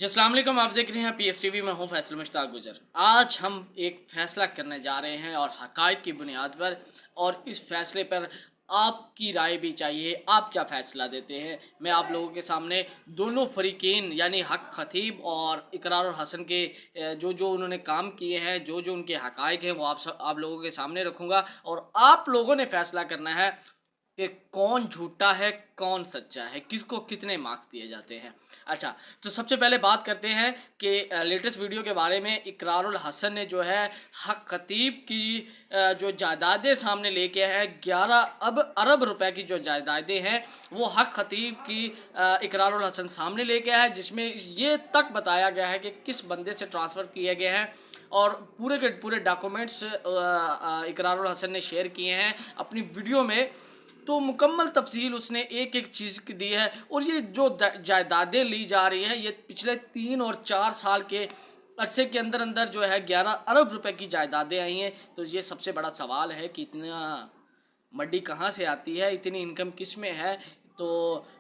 जी अस्सलाम वालेकुम। आप देख रहे हैं PSTV में हूँ फैसल मुश्ताक गुजर। आज हम एक फ़ैसला करने जा रहे हैं और हक़ाइक़ की बुनियाद पर, और इस फ़ैसले पर आपकी राय भी चाहिए। आप क्या फ़ैसला देते हैं? मैं आप लोगों के सामने दोनों फ़रीक़ैन यानी हक़ ख़तीब और इकरार और हसन के जो जो उन्होंने काम किए हैं, जो जो उनके हक़ाइक़ हैं, वो आप लोगों के सामने रखूँगा और आप लोगों ने फ़ैसला करना है कि कौन झूठा है, कौन सच्चा है, किसको कितने मार्क्स दिए जाते हैं। अच्छा, तो सबसे पहले बात करते हैं कि लेटेस्ट वीडियो के बारे में। इकरारुल हसन ने जो है हक़ ख़तीब की जो जायदादें सामने लेके आए हैं, 11 अरब रुपए की जो जायदादें हैं, वो हक़ ख़तीब की इकरारुल हसन सामने लेके आया है, जिसमें ये तक बताया गया है कि किस बंदे से ट्रांसफ़र किए गए हैं, और पूरे के पूरे डॉक्यूमेंट्स इकरारुल हसन ने शेयर किए हैं अपनी वीडियो में। तो मुकम्मल तफ़सील उसने एक-एक चीज़ की दी है, और ये जो जायदादें ली जा रही हैं, ये पिछले 3 और 4 साल के अरसे के अंदर जो है 11 अरब रुपए की जायदादें आई हैं। तो ये सबसे बड़ा सवाल है कि इतना मड्डी कहाँ से आती है, इतनी इनकम किस में है? तो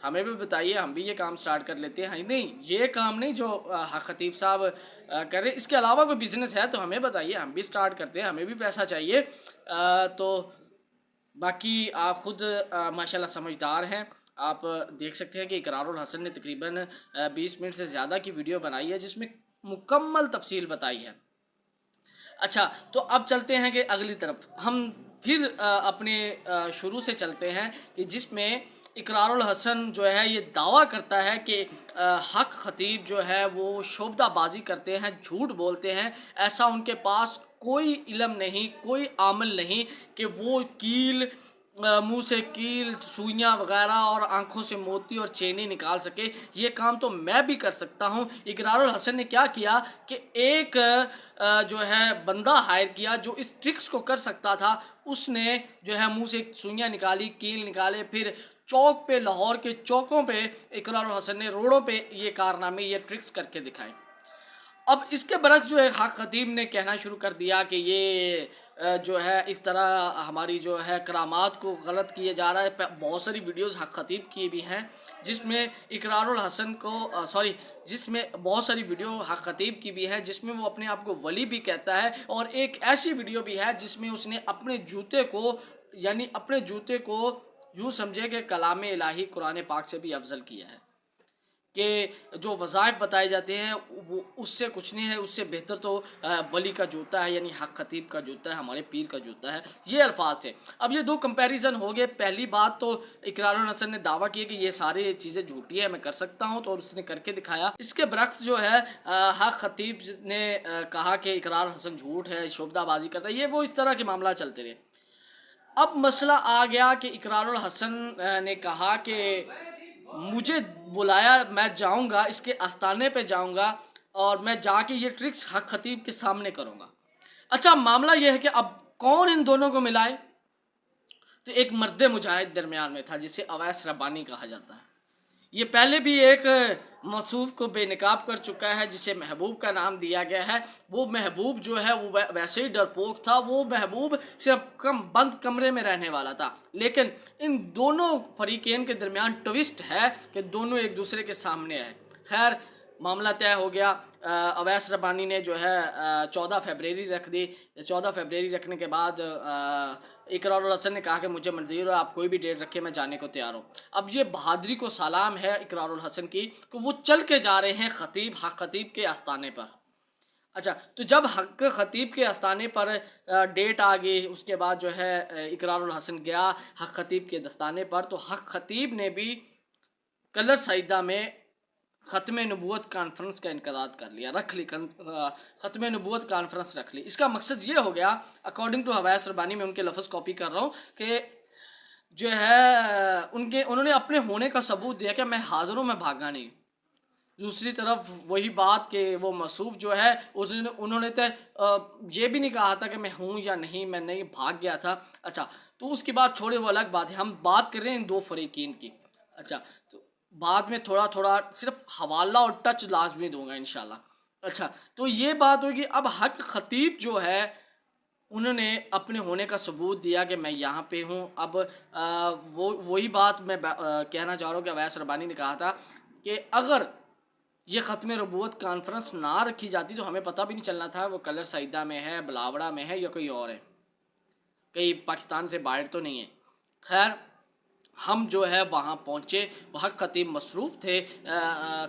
हमें भी बताइए, हम भी ये काम स्टार्ट कर लेते हैं। नहीं, ये काम नहीं जो हक़ ख़तीब साहब कर रहे, इसके अलावा कोई बिज़नेस है तो हमें बताइए, हम भी स्टार्ट करते हैं, हमें भी पैसा चाहिए। तो बाकी आप खुद माशाल्लाह समझदार हैं। आप देख सकते हैं कि इकरारुल हसन ने तकरीबन 20 मिनट से ज़्यादा की वीडियो बनाई है, जिसमें मुकम्मल तफ़सील बताई है। अच्छा, तो अब चलते हैं कि अगली तरफ हम फिर अपने शुरू से चलते हैं कि जिसमें इकरारुल हसन जो है ये दावा करता है कि हक़ ख़तीब जो है वो शोबदाबाजी करते हैं, झूठ बोलते हैं। ऐसा उनके पास कोई इल्म नहीं, कोई अमल नहीं कि वो कील मुँह से कील, सुइयाँ वग़ैरह और आँखों से मोती और चेनी निकाल सके। ये काम तो मैं भी कर सकता हूँ। इकरारुल हसन ने क्या किया कि एक जो है बंदा हायर किया जो इस ट्रिक्स को कर सकता था। उसने जो है मुँह से सुइयाँ निकाली, कील निकाले, फिर चौक पे, लाहौर के चौकों पे इकरारुल हसन ने रोडों पे ये कारनामे, ये ट्रिक्स करके दिखाए। अब इसके बरक्स जो है हक़ ख़तीब ने कहना शुरू कर दिया कि ये जो है इस तरह हमारी जो है करामात को गलत किए जा रहा है। बहुत सारी वीडियोस हक़ ख़तीब की भी हैं, जिसमें इकरारुल हसन को सॉरी जिसमें बहुत सारी वीडियो हक़ ख़तीब की भी है, जिसमें वो अपने आप को वली भी कहता है, और एक ऐसी वीडियो भी है जिसमें उसने अपने जूते को, यानी अपने जूते को यूँ समझे कि कलाम इलाही कुरान पाक से भी अफजल किया है, कि जो वज़ाइफ बताए जाते हैं वो उससे कुछ नहीं है, उससे बेहतर तो वली का जूता है, यानी हक़ ख़तीब का जूता है, हमारे पीर का जूता है। ये अल्फाज थे। अब ये 2 कंपैरिज़न हो गए। पहली बात तो इकरारुल हसन ने दावा किया कि ये सारी चीज़ें झूठी है, मैं कर सकता हूँ, तो उसने करके दिखाया। इसके बरक्स जो है हक़ ख़तीब ने कहा कि इकरार हसन झूठ है, शोबदाबाजी करता है। ये वो इस तरह के मामला चलते रहे। अब मसला आ गया कि इकरारुल हसन ने कहा कि मुझे बुलाया, मैं जाऊंगा, इसके आस्थाने पे जाऊंगा और मैं जाके ये ट्रिक्स हक़ ख़तीब के सामने करूंगा। अच्छा, मामला यह है कि अब कौन इन दोनों को मिलाए? तो एक मर्द मुजाहिद दरमियान में था जिसे अवैस रब्बानी कहा जाता है। ये पहले भी एक मौसूफ़ को बेनकाब कर चुका है जिसे महबूब का नाम दिया गया है। वो महबूब जो है वो वैसे ही डरपोक था। वो महबूब सिर्फ बंद कमरे में रहने वाला था। लेकिन इन दोनों फरीक़ैन के दरमियान ट्विस्ट है कि दोनों एक दूसरे के सामने आए। खैर, मामला तय हो गया। अवैस रब्बानी ने जो है 14 फरवरी रख दी। 14 फरवरी रखने के बाद इकरारुल हसन ने कहा कि मुझे मंजूर है, आप कोई भी डेट रखें, मैं जाने को तैयार हूँ। अब ये बहादुरी को सलाम है इकरारुल हसन की कि वो चल के जा रहे हैं हक़ ख़तीब के आस्थाने पर। अच्छा, तो जब हक़ ख़तीब के आस्थाने पर डेट आ गई, उसके बाद जो है इकरारुल हसन गया हक़ ख़तीब के दस्ताने पर, तो हक़ ख़तीब ने भी कलर सईदा में ख़त्म नबूवत कॉन्फ्रेंस का इनक़राद कर लिया, रख ली, ख़त्म नबूवत कॉन्फ्रेंस रख ली। इसका मकसद ये हो गया, अकॉर्डिंग टू अवैस रब्बानी, में उनके लफ्ज़ कॉपी कर रहा हूँ, कि जो है उन्होंने अपने होने का सबूत दिया कि मैं हाज़िर हूँ, मैं भागा नहीं। दूसरी तरफ वही बात कि वो मसूफ़ जो है उन्होंने तो ये भी नहीं कहा था कि मैं हूँ या नहीं, मैं नहीं भाग गया था। अच्छा, तो उसकी बात छोड़े, वो अलग बात है। हम बात कर रहे हैं इन 2 फ़रीक़ैन की। अच्छा, तो बाद में थोड़ा-थोड़ा सिर्फ़ हवाला और टच लाज़मी दूँगा इंशाल्लाह। अच्छा, तो ये बात होगी। अब हक़ ख़तीब जो है उन्होंने अपने होने का सबूत दिया कि मैं यहाँ पे हूँ। अब वो वही बात मैं कहना चाह रहा हूँ कि अवैस रब्बानी ने कहा था कि अगर ये ख़त्म नबूवत कॉन्फ्रेंस ना रखी जाती तो हमें पता भी नहीं चलना था वो कलर सईदा में है, बिलावड़ा में है या कोई और है, कहीं पाकिस्तान से बाहर तो नहीं है। खैर हम जो है वहाँ पहुँचे, वहाँ ख़तीब मसरूफ़ थे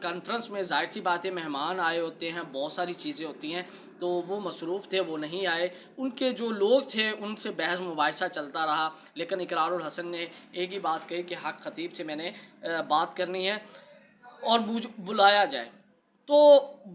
कॉन्फ्रेंस में। ज़ाहिर सी बात है मेहमान आए होते हैं, बहुत सारी चीज़ें होती हैं, तो वो मसरूफ़ थे, वो नहीं आए। उनके जो लोग थे उनसे बहस मुबाहिसा चलता रहा, लेकिन इकरारुल हसन ने एक ही बात कही कि हक़ ख़तीब से मैंने बात करनी है और मुझ बुलाया जाए। तो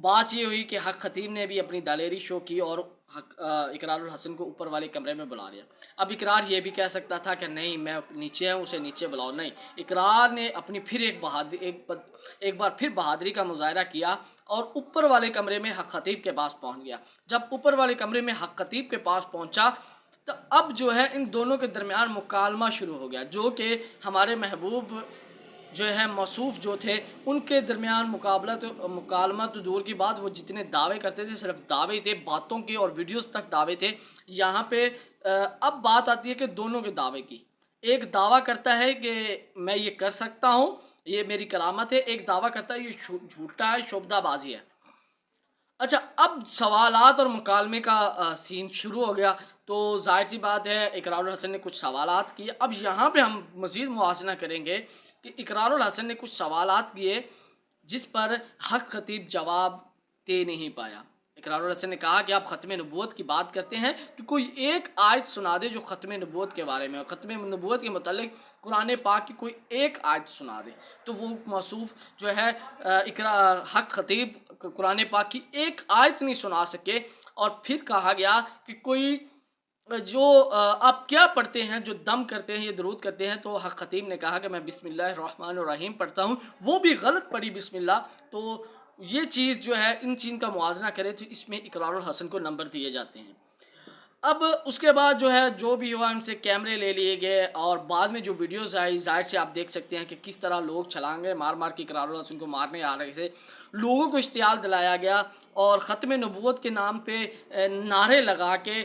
बात ये हुई कि हक़ ख़तीब ने भी अपनी दलेरी शो की और इकरारुल हसन को ऊपर वाले कमरे में बुला लिया। अब इकरार ये भी कह सकता था कि नहीं मैं नीचे हूँ, उसे नीचे बुलाओ, नहीं। इकरार ने अपनी फिर एक बार फिर बहादुरी का मुज़ाहरा किया और ऊपर वाले कमरे में हक़ ख़तीब के पास पहुँच गया। जब ऊपर वाले कमरे में हक़ ख़तीब के पास पहुँचा तो अब जो है इन दोनों के दरमियान मुकालमा शुरू हो गया, जो कि हमारे महबूब जो है मौसूफ़ जो थे उनके दरमियान मुकालमा तो दूर की बात, वो जितने दावे करते थे सिर्फ दावे ही थे, बातों के और वीडियोस तक दावे थे। यहाँ पे अब बात आती है कि दोनों के दावे की। एक दावा करता है कि मैं ये कर सकता हूँ, ये मेरी करामत है, एक दावा करता है ये झूठा है, शोबदाबाजी है। अच्छा, अब सवालात और मुकालमे का सीन शुरू हो गया। तो ज़ाहिर सी बात है इकरारुल हसन ने कुछ सवालात किए। अब यहाँ पे हम मज़ीद मुआज़ना करेंगे कि इकरारुल हसन ने कुछ सवालात किए जिस पर हक़ ख़तीब जवाब दे नहीं पाया। इकरारुल हसन ने कहा कि आप ख़त्म नबूवत की बात करते हैं तो कोई एक आयत सुना दे जो ख़त्म नबूवत के बारे में हो, ख़त्म नबूवत के मुतालिक कुरान पाक की कोई एक आयत सुना दे। तो वो मौसूफ़ जो है हक़ ख़तीब कुरान पाक की एक आयत नहीं सुना सके और फिर कहा गया कि कोई जो आप क्या पढ़ते हैं, जो दम करते हैं, ये दरूद करते हैं। तो हक़ ख़तीब ने कहा कि मैं बिस्मिल्लाहिर्रहमानिर्रहीम पढ़ता हूँ, वो भी गलत पढ़ी बिस्मिल्लाह। तो ये चीज़ जो है इन चीज़ का मुआवजा करें तो इसमें इकरारुल हसन को नंबर दिए जाते हैं। अब उसके बाद जो है जो भी हुआ उनसे कैमरे ले लिए गए और बाद में जो वीडियोस आई ज़ाहिर से आप देख सकते हैं कि किस तरह लोग छलांगे मार मार के इकरारुल हसन को मारने आ रहे थे। लोगों को इश्तियाल दिलाया गया और ख़त्म नबूवत के नाम पे नारे लगा के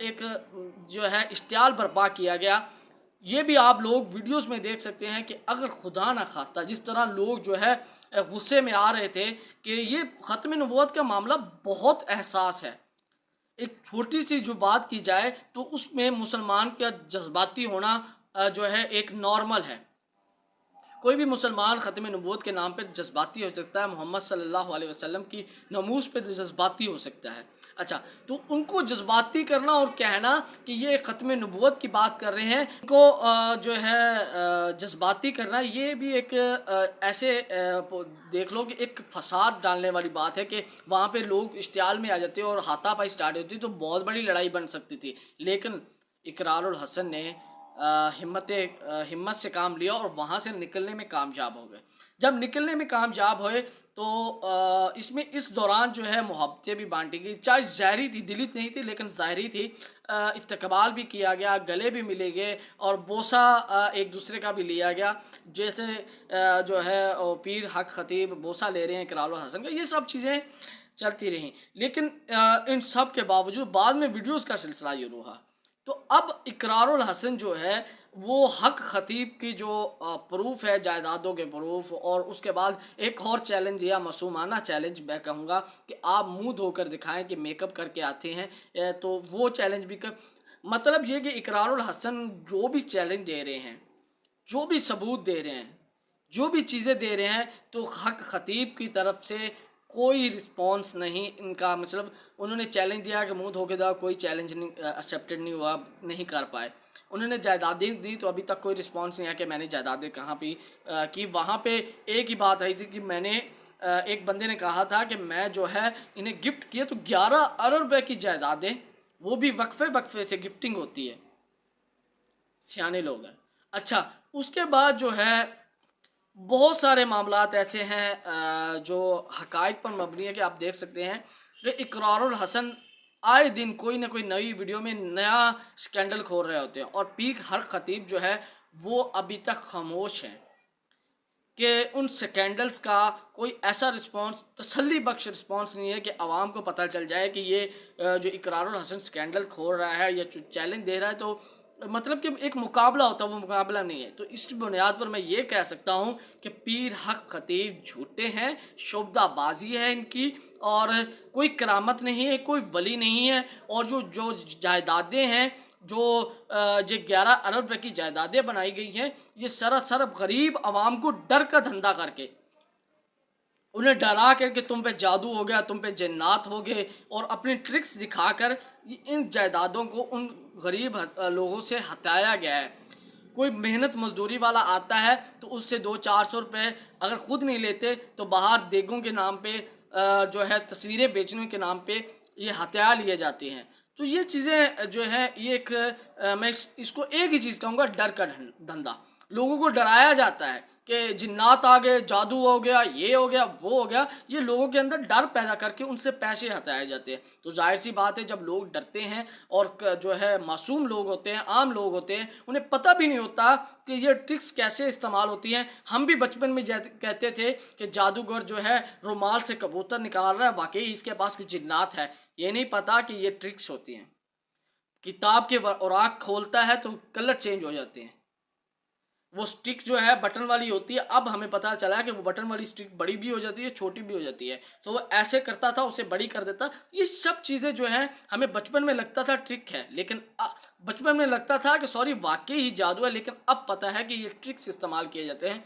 एक जो है इश्तियाल बर्पा किया गया। ये भी आप लोग वीडियोस में देख सकते हैं कि अगर खुदा न खास्ता जिस तरह लोग जो है गुस्से में आ रहे थे कि ये ख़त्म नबूवत का मामला बहुत एहसास है। एक छोटी सी जो बात की जाए तो उसमें मुसलमान का जज्बाती होना जो है एक नॉर्मल है। कोई भी मुसलमान ख़त्म नबूवत के नाम पे जज्बाती हो सकता है, मोहम्मद सल्लल्लाहु अलैहि वसल्लम की नमूस पे जज्बाती हो सकता है। अच्छा, तो उनको जज्बाती करना और कहना कि ये ख़त्म नबूवत की बात कर रहे हैं, इनको जो है जज्बाती करना, ये भी एक ऐसे देख लो कि एक फसाद डालने वाली बात है कि वहाँ पे लोग इश्तियाल में आ जाते और हाथापाई स्टार्ट होती तो बहुत बड़ी लड़ाई बन सकती थी। लेकिन इकरारुल हसन ने हिम्मत से काम लिया और वहाँ से निकलने में कामयाब हो गए। जब निकलने में कामयाब हुए तो इसमें इस दौरान जो है मोहब्बतें भी बांटी गई, चाहे ज़ाहिरी थी, दिली नहीं थी लेकिन ज़ाहिरी थी। इस्तकबाल भी किया गया, गले भी मिले गए और बोसा एक दूसरे का भी लिया गया। जैसे जो है पीर हक़ ख़तीब बोसा ले रहे हैं इकरारुल हसन का, ये सब चीज़ें चलती रहीं। लेकिन इन सब के बावजूद बाद में वीडियोज़ का सिलसिला ये रहा। तो अब इकरारुल हसन जो है वो हक़ ख़तीब की जो प्रूफ़ है, जायदादों के प्रूफ़, और उसके बाद एक और चैलेंज या मासूमाना चैलेंज मैं कहूँगा कि आप मुँह धोकर दिखाएं कि मेकअप करके आते हैं। तो वो चैलेंज भी कर, मतलब ये कि इकरारुल हसन जो भी चैलेंज दे रहे हैं, जो भी सबूत दे रहे हैं, जो भी चीज़ें दे रहे हैं, तो हक़ ख़तीब की तरफ से कोई रिस्पॉन्स नहीं इनका। मतलब उन्होंने चैलेंज दिया कि मुँह धो के जाओ, कोई चैलेंज नहीं एक्सेप्टेड नहीं हुआ, नहीं कर पाए। उन्होंने जायदादें दी तो अभी तक कोई रिस्पॉन्स नहीं आया कि मैंने जायदादें कहाँ पे की। वहाँ पे एक ही बात आई थी कि मैंने एक बंदे ने कहा था कि मैं जो है इन्हें गिफ्ट किया, तो 11 अरब रुपए की जायदादें, वो भी वक्फे वक्फे से गिफ्टिंग होती है, सियाने लोग हैं। अच्छा, उसके बाद जो है बहुत सारे मामलात ऐसे हैं जो हक़ाइक़ पर मबनी है कि आप देख सकते हैं कि इकरारुल हसन आए दिन कोई ना कोई नई वीडियो में नया स्कैंडल खोल रहे होते हैं और पीर हक़ ख़तीब जो है वो अभी तक खामोश हैं कि उन स्कैंडल्स का कोई ऐसा रिस्पॉन्स, तसल्ली बख्श रिस्पॉन्स नहीं है कि आवाम को पता चल जाए कि ये जो इकरारुल हसन स्कैंडल खोल रहा है या चैलेंज दे रहा है तो मतलब कि एक मुकाबला होता है, वो मुकाबला नहीं है। तो इस बुनियाद पर मैं ये कह सकता हूँ कि पीर हक खतीब झूठे हैं, शोबदाबाजी है इनकी, और कोई करामत नहीं है, कोई वली नहीं है। और जो जो जायदादें हैं, जो 11 अरब रुपए की जायदादें बनाई गई हैं, ये सरासर गरीब आवाम को डर का धंधा करके, उन्हें डरा कर कि तुम पे जादू हो गया, तुम पे जिन्नात हो गए, और अपनी ट्रिक्स दिखाकर इन जायदादों को उन गरीब लोगों से हटाया गया है। कोई मेहनत मजदूरी वाला आता है तो उससे 200-400 रुपये अगर खुद नहीं लेते तो बाहर देगों के नाम पे, जो है तस्वीरें बेचने के नाम पे ये हत्या लिए जाते हैं। तो ये चीज़ें जो है ये एक, मैं इसको एक ही चीज़ कहूँगा, डर का धंधा। लोगों को डराया जाता है कि जिन्नात आ गए, जादू हो गया, ये हो गया, वो हो गया। ये लोगों के अंदर डर पैदा करके उनसे पैसे हटाए जाते हैं। तो जाहिर सी बात है, जब लोग डरते हैं और जो है मासूम लोग होते हैं, आम लोग होते हैं, उन्हें पता भी नहीं होता कि ये ट्रिक्स कैसे इस्तेमाल होती हैं। हम भी बचपन में कहते थे कि जादूगर जो है रुमाल से कबूतर निकाल रहा है, वाकई इसके पास कुछ जिन्नात है। ये नहीं पता कि ये ट्रिक्स होती हैं। किताब के औराक खोलता है तो कलर चेंज हो जाते हैं। वो स्टिक जो है बटन वाली होती है, अब हमें पता चला कि वो बटन वाली स्टिक बड़ी भी हो जाती है, छोटी भी हो जाती है। तो वो ऐसे करता था, उसे बड़ी कर देता। ये सब चीज़ें जो है हमें बचपन में लगता था ट्रिक है, लेकिन बचपन में लगता था कि सॉरी वाकई ही जादू है, लेकिन अब पता है कि ये ट्रिक्स इस्तेमाल किए जाते हैं।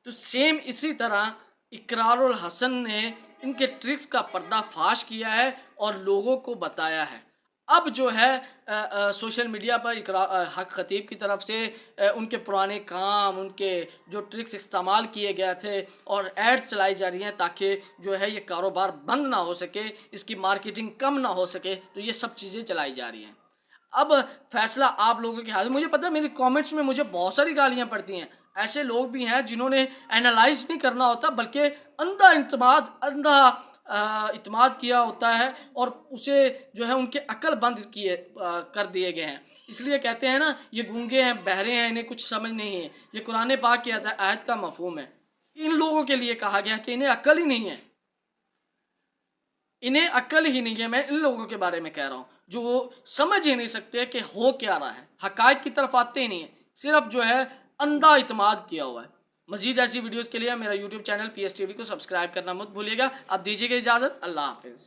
तो सेम इसी तरह इकरारुल हसन ने इनके ट्रिक्स का पर्दाफाश किया है और लोगों को बताया है। अब जो है सोशल मीडिया पर हक खतीब की तरफ से उनके पुराने काम, उनके जो ट्रिक्स इस्तेमाल किए गए थे और एड्स चलाई जा रही हैं ताकि जो है ये कारोबार बंद ना हो सके, इसकी मार्केटिंग कम ना हो सके, तो ये सब चीज़ें चलाई जा रही हैं। अब फैसला आप लोगों के हाथ में। मुझे पता है मेरी कमेंट्स में मुझे बहुत सारी गालियां पड़ती हैं। ऐसे लोग भी हैं जिन्होंने एनालाइज नहीं करना होता, बल्कि अंधा इत्मीनान किया होता है, और उसे जो है उनके अकल बंद कर दिए गए हैं। इसलिए कहते हैं ना, ये गूंगे हैं, बहरे हैं, इन्हें कुछ समझ नहीं है। ये कुरान पाक की आयत का मफहूम है। इन लोगों के लिए कहा गया कि इन्हें अकल ही नहीं है, इन्हें अक्ल ही नहीं है। मैं इन लोगों के बारे में कह रहा हूँ जो वो समझ ही नहीं सकते कि हो क्या रहा है, हकायक की तरफ आते ही नहीं है, सिर्फ जो है अंधा इत्मीनान किया हुआ है। मजीद ऐसी वीडियोस के लिए मेरा यूट्यूब चैनल PS TV को सब्सक्राइब करना मत भूलिएगा। अब दीजिएगा इजाज़त। अल्लाह हाफिज़।